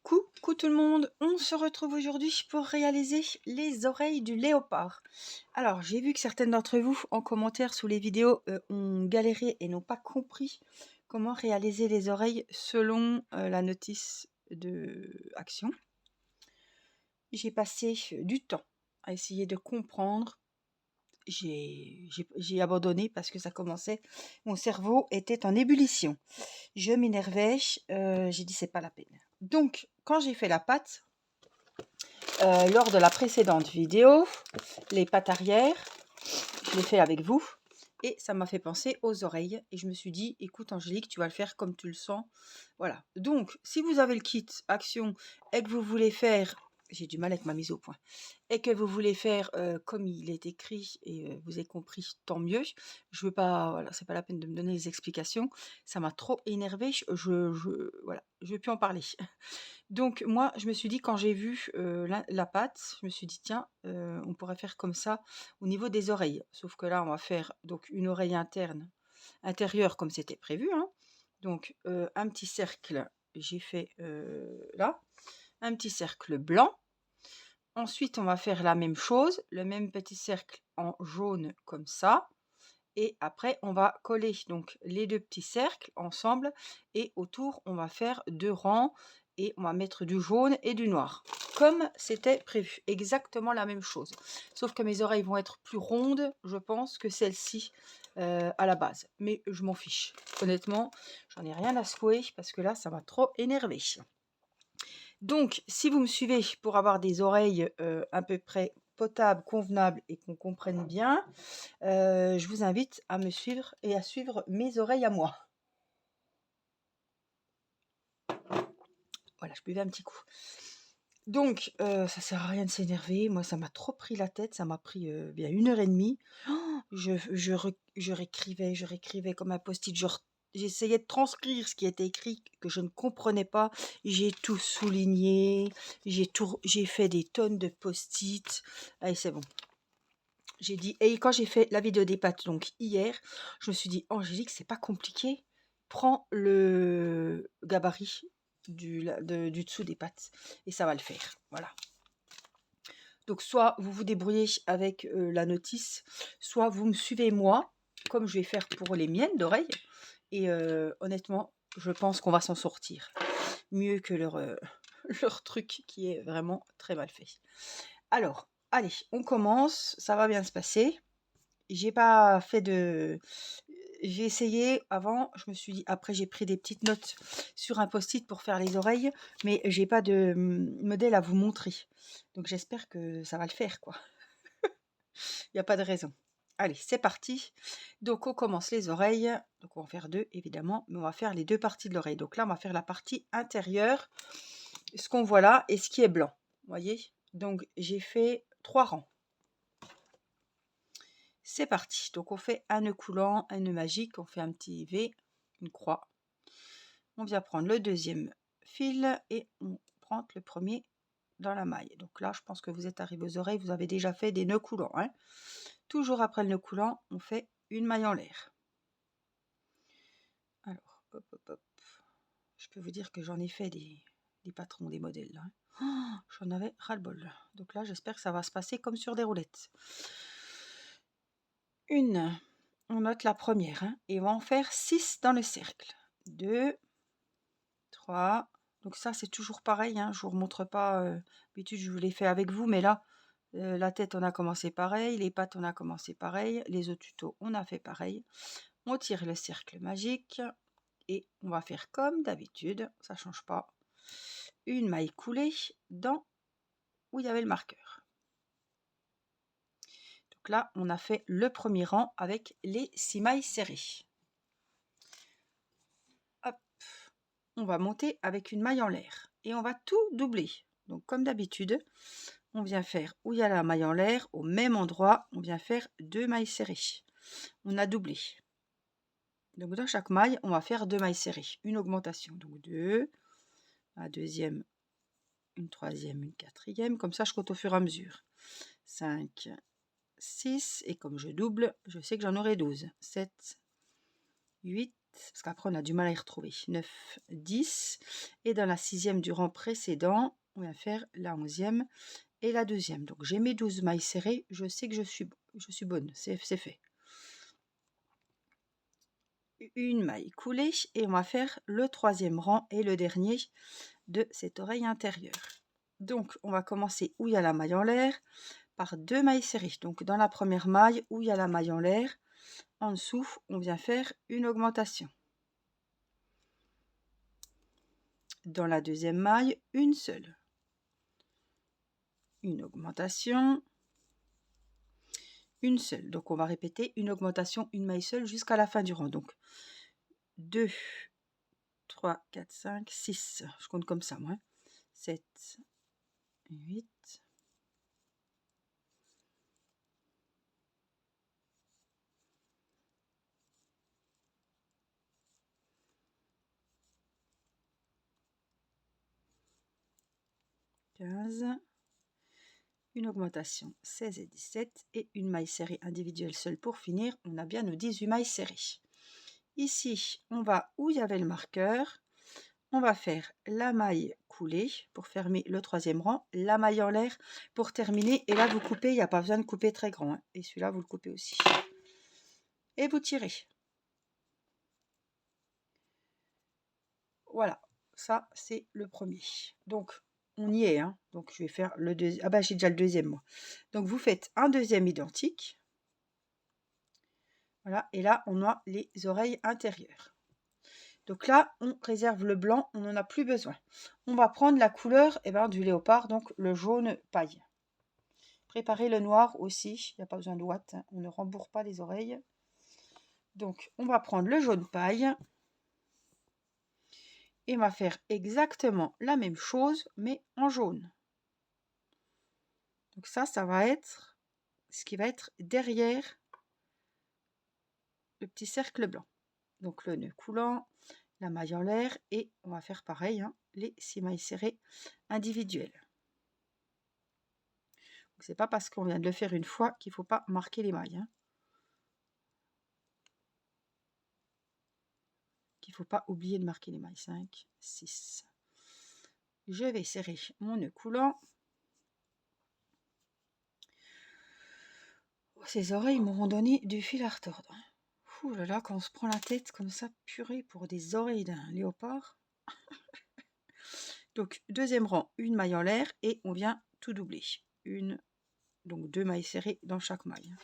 Coucou tout le monde, on se retrouve aujourd'hui pour réaliser les oreilles du léopard. Alors, j'ai vu que certaines d'entre vous en commentaire sous les vidéos ont galéré et n'ont pas compris comment réaliser les oreilles selon la notice de action. J'ai passé du temps à essayer de comprendre. J'ai abandonné parce que ça commençait, mon cerveau était en ébullition. Je m'énervais, j'ai dit c'est pas la peine. Donc, quand j'ai fait la pâte, lors de la précédente vidéo, les pattes arrière, je l'ai fait avec vous et ça m'a fait penser aux oreilles et je me suis dit, écoute Angélique, tu vas le faire comme tu le sens. Voilà. Donc, si vous avez le kit action et que vous voulez faire, j'ai du mal avec ma mise au point, et que vous voulez faire comme il est écrit et vous avez compris, tant mieux. Je veux pas, voilà, c'est pas la peine de me donner les explications. Ça m'a trop énervé. Voilà, je veux plus en parler. Donc moi, je me suis dit quand j'ai vu la pâte, je me suis dit tiens, on pourrait faire comme ça au niveau des oreilles. Sauf que là, on va faire donc une oreille intérieure comme c'était prévu, hein. Donc un petit cercle, j'ai fait là, un petit cercle blanc. Ensuite, on va faire la même chose, le même petit cercle en jaune comme ça. Et après, on va coller donc les deux petits cercles ensemble et autour, on va faire 2 rangs et on va mettre du jaune et du noir. Comme c'était prévu, exactement la même chose. Sauf que mes oreilles vont être plus rondes, je pense, que celles-ci à la base. Mais je m'en fiche. Honnêtement, j'en ai rien à secouer parce que là, ça m'a trop énervé. Donc, si vous me suivez pour avoir des oreilles à peu près potables, convenables et qu'on comprenne bien, je vous invite à me suivre et à suivre mes oreilles à moi. Voilà, je buvais un petit coup. Donc, ça sert à rien de s'énerver. Moi, ça m'a trop pris la tête. Ça m'a pris bien 1 heure et demie. Oh, je réécrivais comme un post-it. J'essayais de transcrire ce qui était écrit que je ne comprenais pas. J'ai tout souligné. J'ai fait des tonnes de post-it. Allez, c'est bon. J'ai dit, et quand j'ai fait la vidéo des pâtes, donc hier, je me suis dit, Angélique, c'est pas compliqué. Prends le gabarit du dessous des pâtes et ça va le faire. Voilà. Donc, soit vous vous débrouillez avec la notice, soit vous me suivez moi, comme je vais faire pour les miennes d'oreilles. Et honnêtement, je pense qu'on va s'en sortir. Mieux que leur truc qui est vraiment très mal fait. Alors, allez, on commence. Ça va bien se passer. J'ai pas fait de j'ai essayé avant, je me suis dit après j'ai pris des petites notes sur un post-it pour faire les oreilles, mais j'ai pas de modèle à vous montrer. Donc j'espère que ça va le faire quoi. Il y a pas de raison. Allez, c'est parti. Donc on commence les oreilles. Donc on va faire 2 évidemment, mais on va faire les 2 parties de l'oreille. Donc là, on va faire la partie intérieure, ce qu'on voit là et ce qui est blanc. Vous voyez? Donc j'ai fait 3 rangs. C'est parti. Donc on fait un nœud coulant, un nœud magique, on fait un petit V, une croix. On vient prendre le deuxième fil et on prend le premier dans la maille. Donc là, je pense que vous êtes arrivé aux oreilles, vous avez déjà fait des nœuds coulants, hein. Toujours après le nœud coulant, on fait une maille en l'air. Alors, hop, hop, hop. Je peux vous dire que j'en ai fait des patrons, des modèles, là, hein. Oh, j'en avais ras-le-bol. Donc là, j'espère que ça va se passer comme sur des roulettes. On note la première, hein, et on va en faire 6 dans le cercle. 2, 3, donc ça c'est toujours pareil, hein, je vous remontre pas, d'habitude je vous l'ai fait avec vous, mais là, la tête on a commencé pareil, les pattes on a commencé pareil, les autres tutos on a fait pareil. On tire le cercle magique et on va faire comme d'habitude, ça change pas, une maille coulée dans où il y avait le marqueur. Donc là, on a fait le premier rang avec les 6 mailles serrées. Hop, on va monter avec une maille en l'air et on va tout doubler. Donc comme d'habitude, on vient faire où il y a la maille en l'air, au même endroit, on vient faire 2 mailles serrées. On a doublé. Donc dans chaque maille, on va faire 2 mailles serrées, une augmentation. Donc 2, la deuxième, une troisième, une quatrième. Comme ça, je compte au fur et à mesure. 5, 6, et comme je double, je sais que j'en aurai 12. 7, 8, parce qu'après on a du mal à y retrouver. 9, 10. Et dans la 6e du rang précédent, on va faire la 11e et la 2e. Donc j'ai mes 12 mailles serrées, je sais que je suis bonne, c'est fait. Une maille coulée et on va faire le 3e rang et le dernier de cette oreille intérieure. Donc on va commencer où il y a la maille en l'air par 2 mailles serrées. Donc dans la première maille où il y a la maille en l'air, en dessous on vient faire une augmentation. Dans la 2e maille, une seule. Une augmentation, une seule. Donc on va répéter une augmentation, une maille seule jusqu'à la fin du rang. Donc 2, 3, 4, 5, 6. Je compte comme ça moi. 7, 8. 15, une augmentation 16 et 17 et une maille serrée individuelle seule pour finir. On a bien nos 18 mailles serrées. Ici, on va où il y avait le marqueur. On va faire la maille coulée pour fermer le 3e rang, la maille en l'air pour terminer. Et là, vous coupez, il n'y a pas besoin de couper très grand. Hein. Et celui-là, vous le coupez aussi. Et vous tirez. Voilà, ça, c'est le premier. Donc, on y est. Hein. Donc, je vais faire le deuxième. Ah bah, j'ai déjà le deuxième, moi. Donc, vous faites un deuxième identique. Voilà, et là, on a les oreilles intérieures. Donc là, on réserve le blanc, on n'en a plus besoin. On va prendre la couleur du léopard, donc le jaune paille. Préparez le noir aussi, il n'y a pas besoin de ouate, hein, on ne rembourre pas les oreilles. Donc, on va prendre le jaune paille. Et on va faire exactement la même chose, mais en jaune. Donc ça va être ce qui va être derrière le petit cercle blanc. Donc le nœud coulant, la maille en l'air et on va faire pareil, hein, les 6 mailles serrées individuelles. C'est pas parce qu'on vient de le faire une fois qu'il ne faut pas marquer les mailles. Hein. Qu'il ne faut pas oublier de marquer les mailles. 5, 6. Je vais serrer mon nœud coulant. Ces oreilles m'auront donné du fil à retordre. Ouh là là, quand on se prend la tête comme ça, purée, pour des oreilles d'un léopard. Donc, 2e rang, une maille en l'air et on vient tout doubler. Donc 2 mailles serrées dans chaque maille.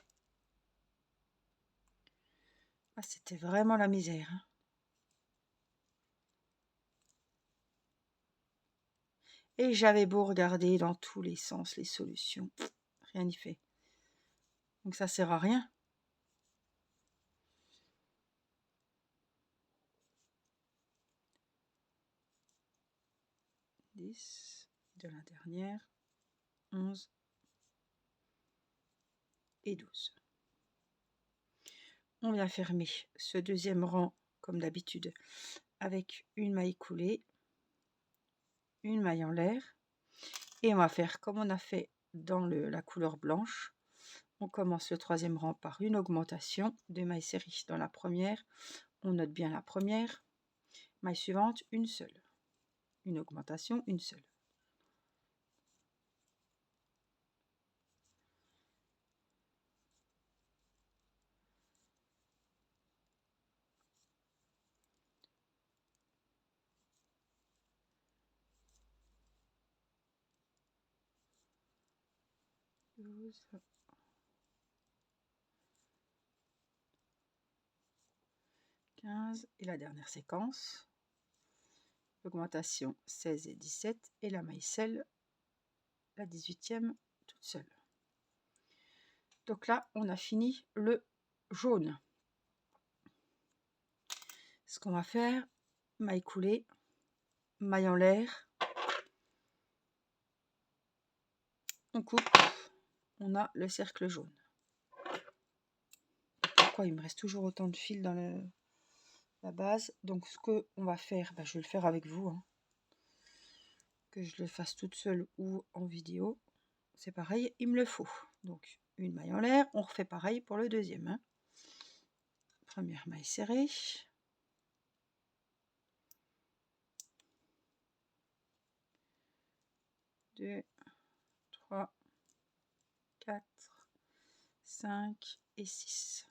Ah, c'était vraiment la misère. Hein. Et j'avais beau regarder dans tous les sens les solutions, rien n'y fait. Donc ça sert à rien. De la dernière, 11 et 12. On vient fermer ce 2e rang comme d'habitude avec une maille coulée, une maille en l'air et on va faire comme on a fait dans la couleur blanche. On commence le 3e rang par une augmentation, 2 mailles serrées dans la première, on note bien la première, maille suivante, une seule, une augmentation, une seule. Douze. 15 et la dernière séquence, l'augmentation 16 et 17 et la maille seule, la 18e toute seule. Donc là, on a fini le jaune. Ce qu'on va faire, maille coulée, maille en l'air, on coupe, on a le cercle jaune. Pourquoi il me reste toujours autant de fils dans la base? Donc ce qu'on va faire, je vais le faire avec vous, hein. Que je le fasse toute seule ou en vidéo, c'est pareil, il me le faut. Donc une maille en l'air, on refait pareil pour le deuxième. Hein. Première maille serrée, 2, 3, 4, 5 et 6.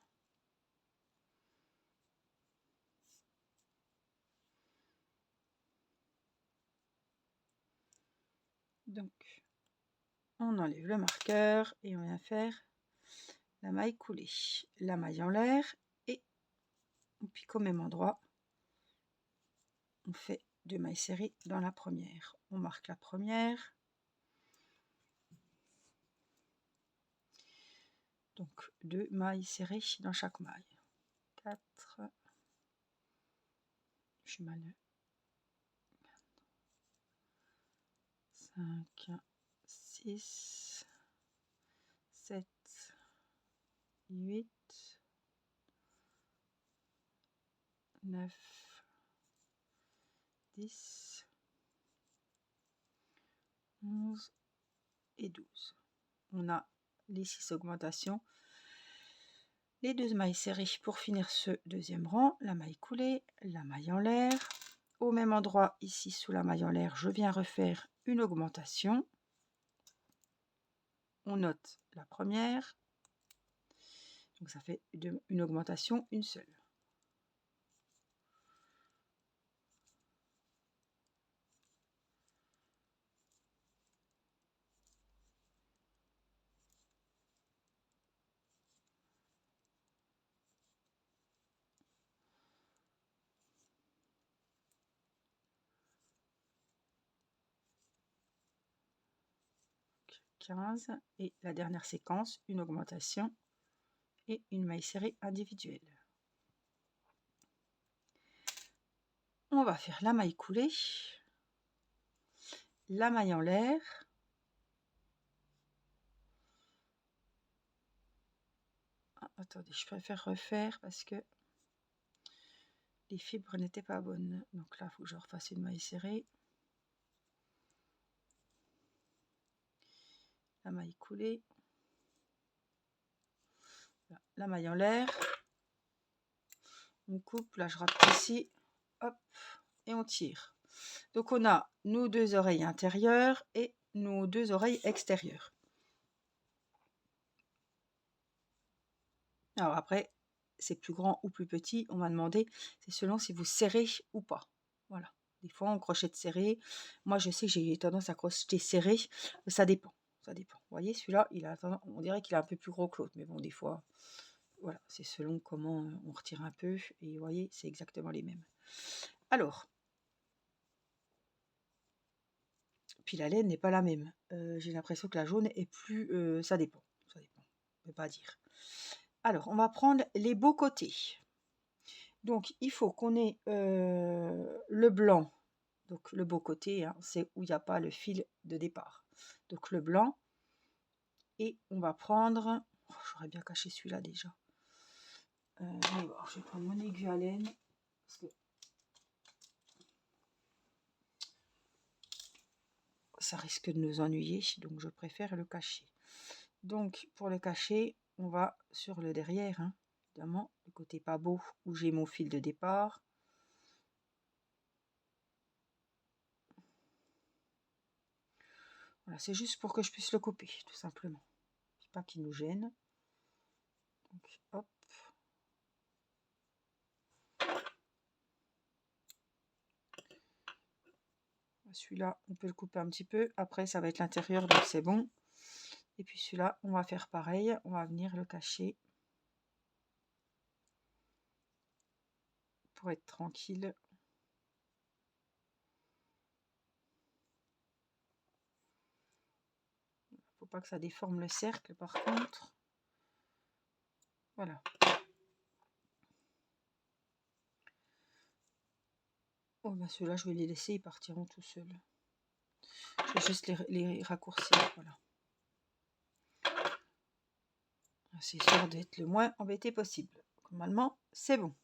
Donc, on enlève le marqueur et on vient faire la maille coulée, la maille en l'air et on pique au même endroit. On fait 2 mailles serrées dans la première. On marque la première. Donc 2 mailles serrées dans chaque maille. 4. Je suis mal. 5, 6, 7, 8, 9, 10, 11 et 12. On a les 6 augmentations. Les 2 mailles serrées pour finir ce deuxième rang, la maille coulée, la maille en l'air. Au même endroit, ici sous la maille en l'air, je viens refaire une augmentation. On note la première. Donc ça fait une augmentation, une seule. Donc, 15 et la dernière séquence, une augmentation et une maille serrée individuelle. On va faire la maille coulée, la maille en l'air, attendez, je préfère refaire parce que les fibres n'étaient pas bonnes. Donc là, il faut que je refasse une maille serrée, la maille coulée, la maille en l'air, on coupe, là je rate ici, hop, et on tire. Donc on a nos 2 oreilles intérieures et nos 2 oreilles extérieures. Alors après, c'est plus grand ou plus petit, on m'a demandé, c'est selon si vous serrez ou pas. Voilà. Des fois, on crochette serré. Moi, je sais que j'ai tendance à crocheter serré. Ça dépend. Ça dépend. Vous voyez, celui-là, on dirait qu'il est un peu plus gros que l'autre. Mais bon, des fois, voilà, c'est selon comment on retire un peu. Et vous voyez, c'est exactement les mêmes. Alors, puis la laine n'est pas la même. J'ai l'impression que la jaune est plus... ça dépend. Ça dépend. Je ne peux pas dire. Alors, on va prendre les beaux côtés. Donc, il faut qu'on ait le blanc, donc le beau côté, hein, c'est où il n'y a pas le fil de départ. Donc, le blanc, et on va prendre... Oh, j'aurais bien caché celui-là déjà. Je vais prendre mon aiguille à laine, parce que ça risque de nous ennuyer, donc je préfère le cacher. Donc, pour le cacher, on va sur le derrière, hein, évidemment, le côté pas beau, où j'ai mon fil de départ. Voilà, c'est juste pour que je puisse le couper, tout simplement. Pas qu'il nous gêne. Donc, hop. Celui-là, on peut le couper un petit peu. Après, ça va être l'intérieur, donc c'est bon. Et puis celui-là, on va faire pareil. On va venir le cacher pour être tranquille. Faut pas que ça déforme le cercle, par contre. Voilà. Oh, ben ceux-là, je vais les laisser, ils partiront tout seuls. Je vais juste les raccourcir, voilà. C'est sûr d'être le moins embêté possible. Normalement, c'est bon.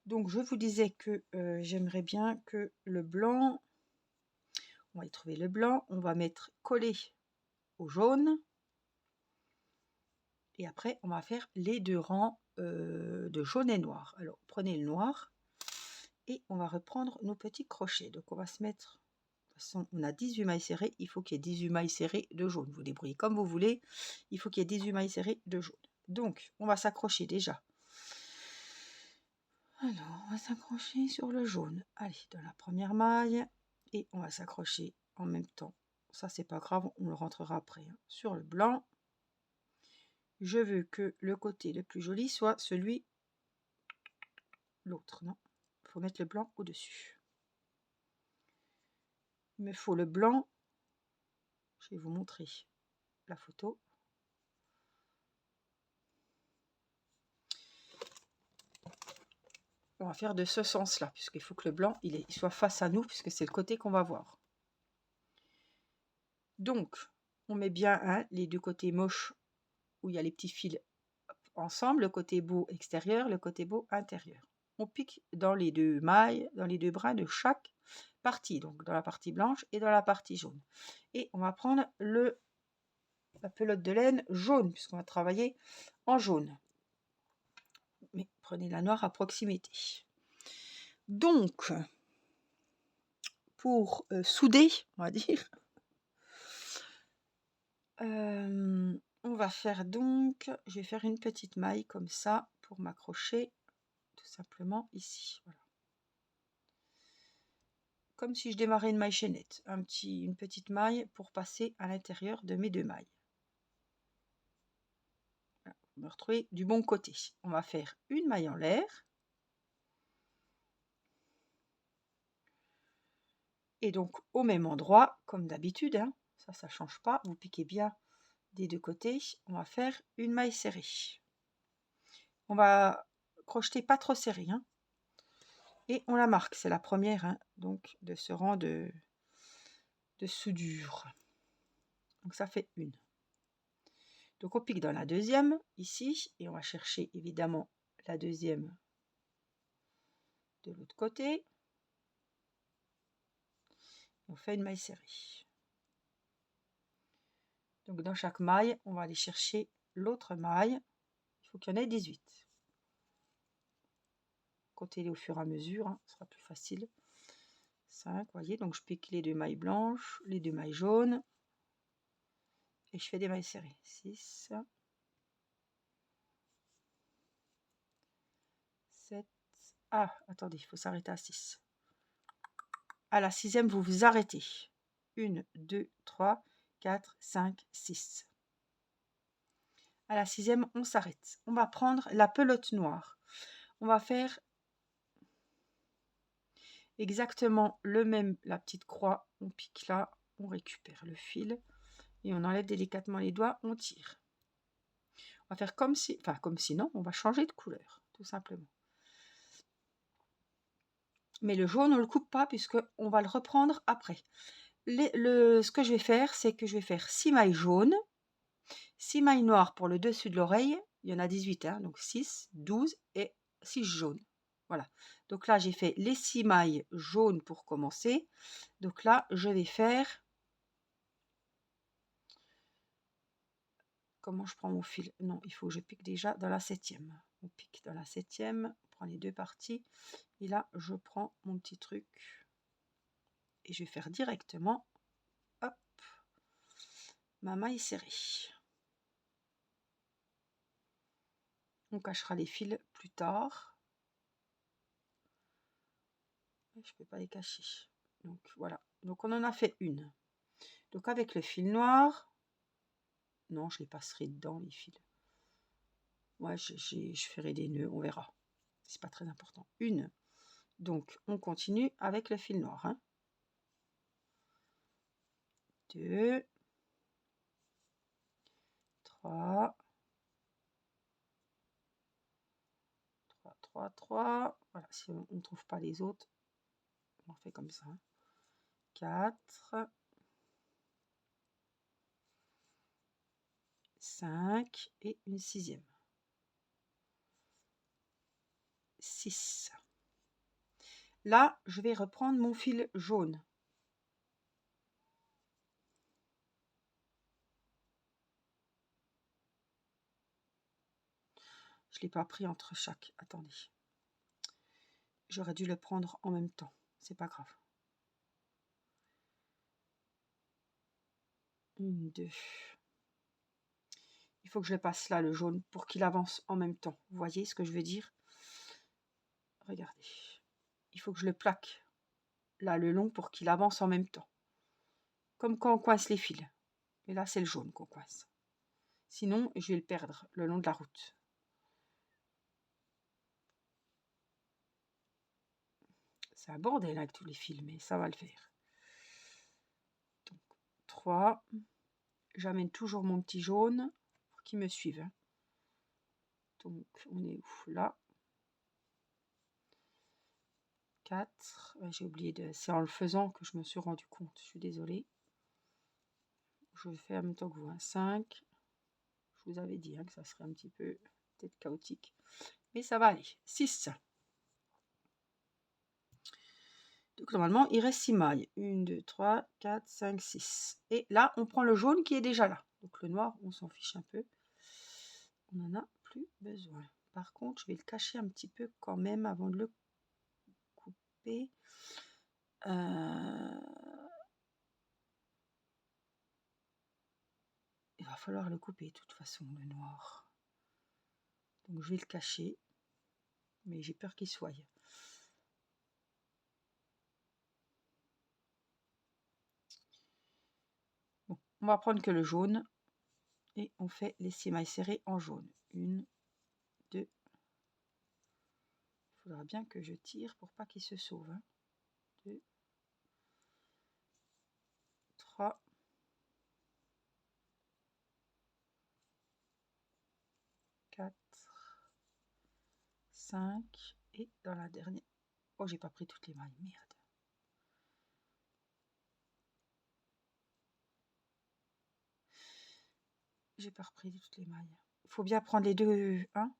Donc, je vous disais que j'aimerais bien que le blanc, on va y trouver le blanc, on va mettre collé au jaune. Et après, on va faire les 2 rangs de jaune et noir. Alors, prenez le noir et on va reprendre nos petits crochets. Donc, on va se mettre, toute façon, on a 18 mailles serrées, il faut qu'il y ait 18 mailles serrées de jaune. Vous débrouillez comme vous voulez, il faut qu'il y ait 18 mailles serrées de jaune. Donc, on va s'accrocher déjà. Alors, on va s'accrocher sur le jaune. Allez, dans la première maille. Et on va s'accrocher en même temps. Ça, c'est pas grave, on le rentrera après. Hein, sur le blanc. Je veux que le côté le plus joli soit celui... L'autre, non. Il faut mettre le blanc au-dessus. Il me faut le blanc. Je vais vous montrer la photo. On va faire de ce sens-là, puisqu'il faut que le blanc il soit face à nous, puisque c'est le côté qu'on va voir. Donc, on met bien hein, les deux côtés moches, où il y a les petits fils ensemble, le côté beau extérieur, le côté beau intérieur. On pique dans les deux mailles, dans les deux brins de chaque partie, donc dans la partie blanche et dans la partie jaune. Et on va prendre la pelote de laine jaune, puisqu'on va travailler en jaune. Mais prenez la noire à proximité. Donc, pour souder, on va dire, on va faire donc, je vais faire une petite maille comme ça pour m'accrocher tout simplement ici. Voilà. Comme si je démarrais une maille chaînette, une petite maille pour passer à l'intérieur de mes deux mailles. Voilà. Vous me retrouvez du bon côté. On va faire une maille en l'air. Et donc au même endroit, comme d'habitude, hein, ça ne change pas, vous piquez bien des deux côtés, on va faire une maille serrée. On va crocheter pas trop serré, hein, et on la marque, c'est la première hein, donc de ce rang de soudure. Donc ça fait une. Donc on pique dans la deuxième ici et on va chercher évidemment la deuxième de l'autre côté. On fait une maille serrée. Donc dans chaque maille, on va aller chercher l'autre maille. Il faut qu'il y en ait 18. Comptez-les au fur et à mesure, hein, ce sera plus facile. 5, voyez, donc je pique les deux mailles blanches, les deux mailles jaunes. Et je fais des mailles serrées. 6, 7. Ah, attendez, il faut s'arrêter à 6. À la sixième, vous vous arrêtez. 1, 2, 3, 4, 5, 6. À la sixième, on s'arrête. On va prendre la pelote noire. On va faire exactement le même, la petite croix. On pique là, on récupère le fil et on enlève délicatement les doigts, on tire. On va faire comme si, enfin comme sinon, on va changer de couleur, tout simplement. Mais le jaune, on ne le coupe pas puisqu'on va le reprendre après. Ce que je vais faire, c'est que je vais faire 6 mailles jaunes, 6 mailles noires pour le dessus de l'oreille. Il y en a 18, hein, donc 6, 12 et 6 jaunes. Voilà. Donc là, j'ai fait les 6 mailles jaunes pour commencer. Donc là, je vais faire... Comment je prends mon fil? Non, il faut que je pique déjà dans la 7e. On pique dans la 7e, on prend les deux parties. Et là, je prends mon petit truc. Et je vais faire directement, hop, ma maille serrée. On cachera les fils plus tard. Je ne peux pas les cacher. Donc voilà. Donc on en a fait une. Donc avec le fil noir, non, je les passerai dedans les fils. Moi, je ferai des nœuds, on verra. C'est pas très important. Une. Donc on continue avec le fil noir. Hein. 2, 3, 3. Voilà, si on ne trouve pas les autres, on fait comme ça. 4, 5 et une 6e. 6. Là, je vais reprendre mon fil jaune. Je ne l'ai pas pris entre chaque. Attendez. J'aurais dû le prendre en même temps. C'est pas grave. Une, deux. Il faut que je le passe là, le jaune, pour qu'il avance en même temps. Vous voyez ce que je veux dire? Regardez. Il faut que je le plaque là, le long, pour qu'il avance en même temps. Comme quand on coince les fils. Et là, c'est le jaune qu'on coince. Sinon, je vais le perdre le long de la route. C'est un bordel avec tous les fils, mais ça va le faire. Donc, 3. J'amène toujours mon petit jaune pour qu'il me suive. Hein. Donc, on est où? Là. 4. J'ai oublié de... C'est en le faisant que je me suis rendu compte. Je suis désolée. Je fais en même temps que vous. Hein. 5. Je vous avais dit hein, que ça serait un petit peu peut-être chaotique. Mais ça va aller. 6. Donc normalement, il reste 6 mailles. 1, 2, 3, 4, 5, 6. Et là, on prend le jaune qui est déjà là. Donc le noir, on s'en fiche un peu. On n'en a plus besoin. Par contre, je vais le cacher un petit peu quand même avant de le couper. Il va falloir le couper de toute façon, le noir. Donc je vais le cacher. Mais j'ai peur qu'il soit. Bon, on va prendre que le jaune. Et on fait les 6 mailles serrées en jaune. 1, 2. Il faudra bien que je tire pour pas qu'il se sauve. Hein. 2, 3, 4, 5 et dans la dernière. Oh, j'ai pas pris toutes les mailles, merde. J'ai pas repris toutes les mailles. Il faut bien prendre les deux, hein.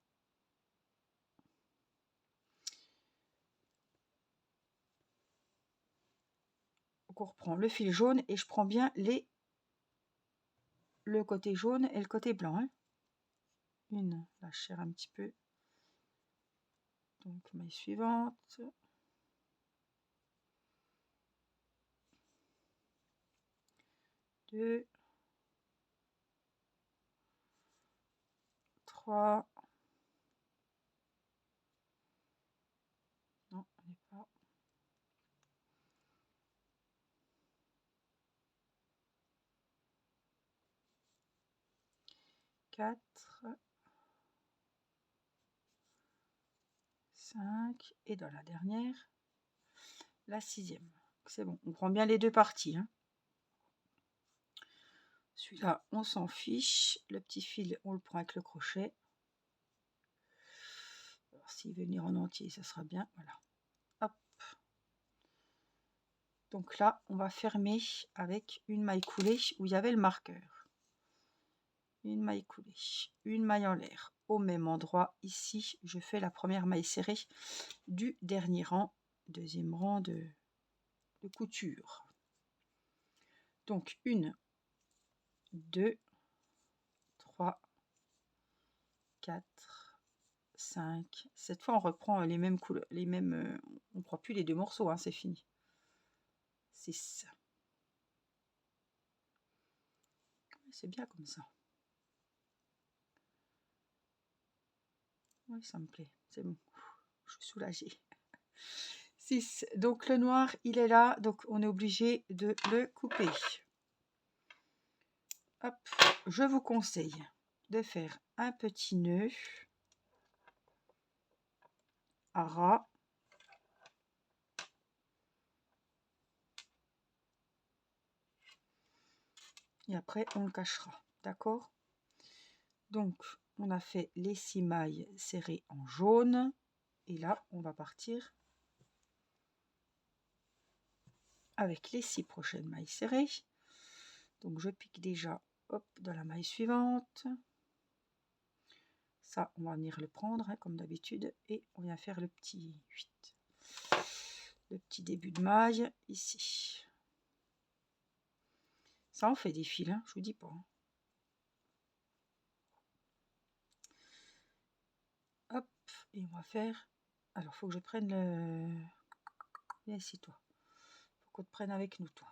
Donc on reprend le fil jaune et je prends bien le côté jaune et le côté blanc. Hein. Une, là je serre un petit peu. Donc maille suivante. 2, 3. Non, on n'est pas. 4, 5 et dans la dernière, la 6e. C'est bon, on prend bien les deux parties. Hein. Celui-là, on s'en fiche. Le petit fil, on le prend avec le crochet. Alors, s'il veut venir en entier, ça sera bien. Voilà. Hop. Donc là, on va fermer avec une maille coulée où il y avait le marqueur. Une maille coulée, une maille en l'air. Au même endroit, ici, je fais la première maille serrée du dernier rang, deuxième rang de couture. Donc 1, 2, 3, 4, 5. Cette fois, on reprend les mêmes couleurs, on ne prend plus les deux morceaux, hein, c'est fini. 6. C'est bien comme ça. Oui, ça me plaît. C'est bon. Je suis soulagée. 6. Donc le noir, il est là. Donc on est obligé de le couper. Hop. Je vous conseille de faire un petit nœud à ras. Et après, on le cachera. D'accord? Donc, on a fait les 6 mailles serrées en jaune. Et là, on va partir avec les 6 prochaines mailles serrées. Donc, je pique déjà hop, dans la maille suivante. Ça, on va venir le prendre hein, comme d'habitude. Et on vient faire le petit 8. Le petit début de maille ici. Ça, on fait des fils, hein, je vous dis pas. Hein. Hop, et on va faire... Alors, il faut que je prenne le... Viens ici, toi. Faut qu'on te prenne avec nous, toi.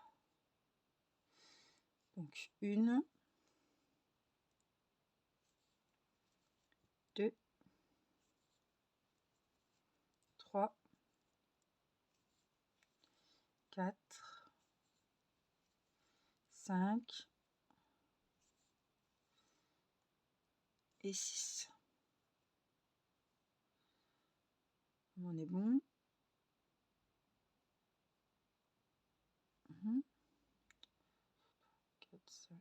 Donc 1, 2, 3, 4, 5 et 6. On est bon. 4, 5.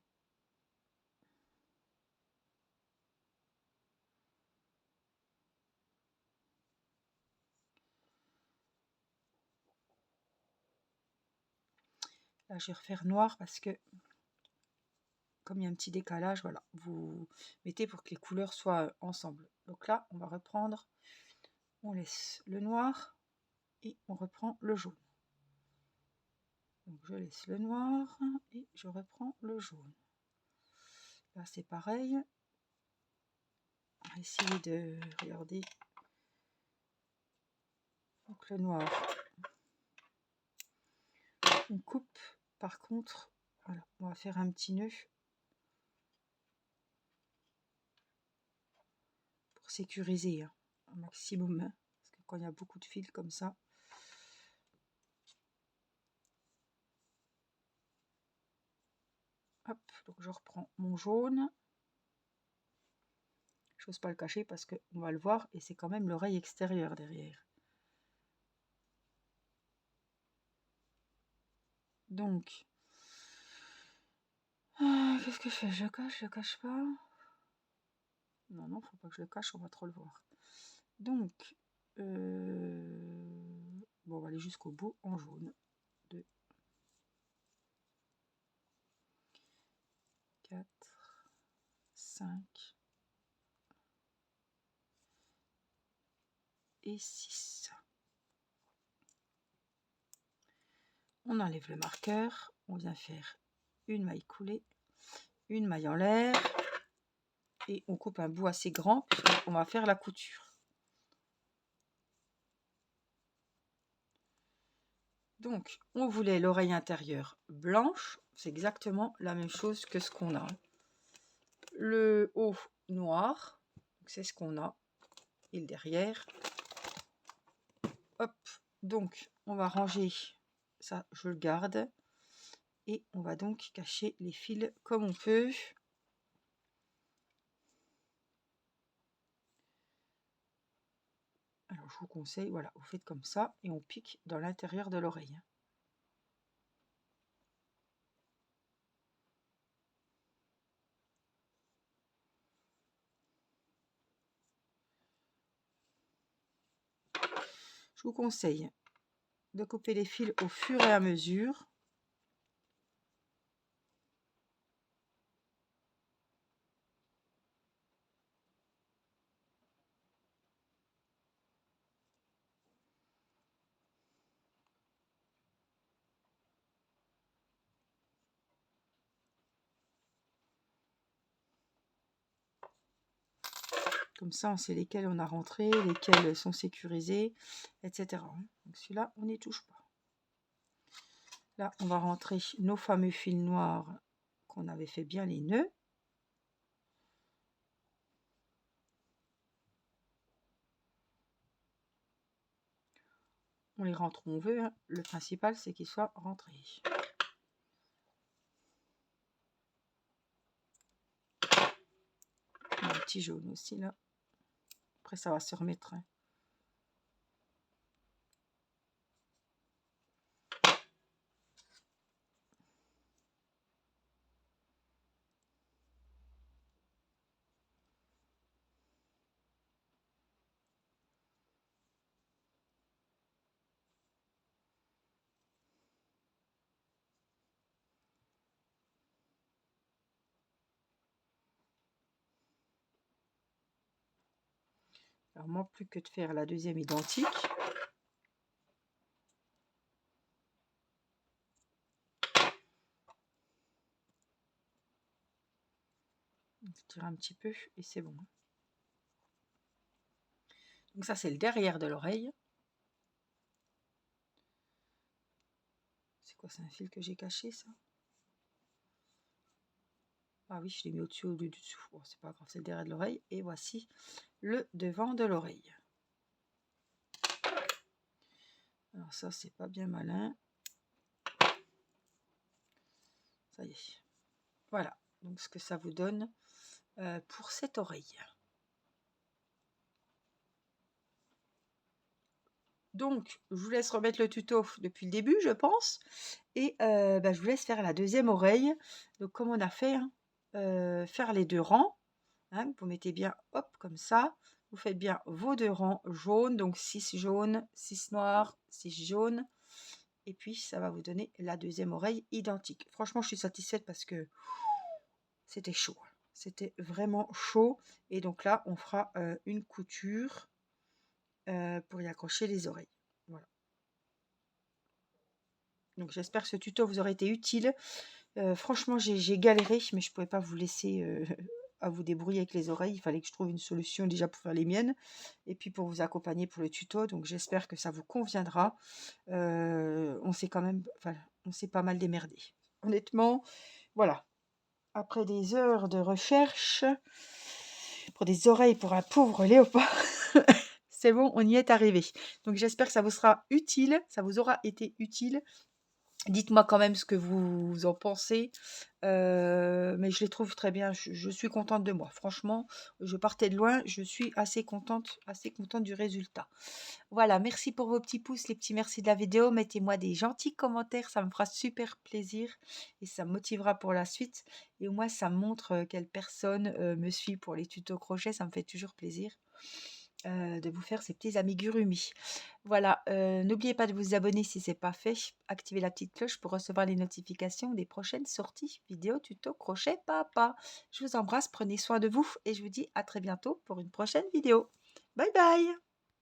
Là, je vais refaire noir parce que comme il y a un petit décalage, voilà, vous mettez pour que les couleurs soient ensemble. Donc là, on va reprendre, on laisse le noir et on reprend le jaune. Donc je laisse le noir et je reprends le jaune. Là, c'est pareil. On va essayer de regarder. Donc le noir, on coupe. Par contre, voilà, on va faire un petit nœud pour sécuriser un maximum. Parce que quand il y a beaucoup de fils comme ça, hop, donc je reprends mon jaune. Je n'ose pas le cacher parce qu'on va le voir et c'est quand même l'oreille extérieure derrière. Donc, qu'est-ce que je fais? Je cache pas? Non, non, faut pas que je le cache, on va trop le voir. Donc, bon, on va aller jusqu'au bout en jaune. 2, 4, 5 et 6. On enlève le marqueur, on vient faire une maille coulée, une maille en l'air et on coupe un bout assez grand puisqu'on va faire la couture. Donc, on voulait l'oreille intérieure blanche, c'est exactement la même chose que ce qu'on a. Le haut noir, c'est ce qu'on a, et le derrière. Hop, donc on va ranger ça, je le garde, et on va donc cacher les fils comme on peut. Alors je vous conseille, voilà, vous faites comme ça et on pique dans l'intérieur de l'oreille. Je vous conseille de couper les fils au fur et à mesure. Comme ça, on sait lesquels on a rentré, lesquels sont sécurisés, etc. Donc celui-là, on n'y touche pas. Là, on va rentrer nos fameux fils noirs qu'on avait fait bien les nœuds. On les rentre où on veut, hein. Le principal, c'est qu'ils soient rentrés. Un petit jaune aussi, là. Après, ça va se remettre. Hein. Alors, moi, plus que de faire la deuxième identique, je tire un petit peu et c'est bon. Donc ça, c'est le derrière de l'oreille. C'est quoi, c'est un fil que j'ai caché, ça? Ah oui, je l'ai mis au-dessus ou du dessous. Bon, c'est pas grave, c'est le derrière de l'oreille. Et voici le devant de l'oreille. Alors ça, c'est pas bien malin. Ça y est. Voilà, donc ce que ça vous donne pour cette oreille. Donc, je vous laisse remettre le tuto depuis le début, je pense. Et je vous laisse faire la deuxième oreille. Donc, comme on a fait, hein, faire les 2 rangs. Hein, vous mettez bien, hop, comme ça. Vous faites bien vos 2 rangs jaunes. Donc, 6 jaunes, 6 noirs, 6 jaunes. Et puis, ça va vous donner la deuxième oreille identique. Franchement, je suis satisfaite parce que c'était chaud. C'était vraiment chaud. Et donc là, on fera une couture pour y accrocher les oreilles. Voilà. Donc j'espère que ce tuto vous aura été utile. Franchement, j'ai galéré, mais je ne pouvais pas vous laisser à vous débrouiller avec les oreilles. Il fallait que je trouve une solution déjà pour faire les miennes et puis pour vous accompagner pour le tuto. Donc j'espère que ça vous conviendra. On s'est quand même, enfin, on s'est pas mal démerdé. Honnêtement, voilà. Après des heures de recherche pour des oreilles pour un pauvre léopard, c'est bon, on y est arrivé. Donc j'espère que ça vous sera utile, ça vous aura été utile. Dites-moi quand même ce que vous en pensez, mais je les trouve très bien. Je suis contente de moi. Franchement, je partais de loin, je suis assez contente du résultat. Voilà, merci pour vos petits pouces, les petits merci de la vidéo. Mettez-moi des gentils commentaires, ça me fera super plaisir et ça me motivera pour la suite. Et au moins, ça montre quelle personne me suit pour les tutos crochet. Ça me fait toujours plaisir de vous faire ces petits amigurumis. Voilà, n'oubliez pas de vous abonner si ce n'est pas fait. Activez la petite cloche pour recevoir les notifications des prochaines sorties vidéo tuto crochet papa. Je vous embrasse, prenez soin de vous et je vous dis à très bientôt pour une prochaine vidéo. Bye bye!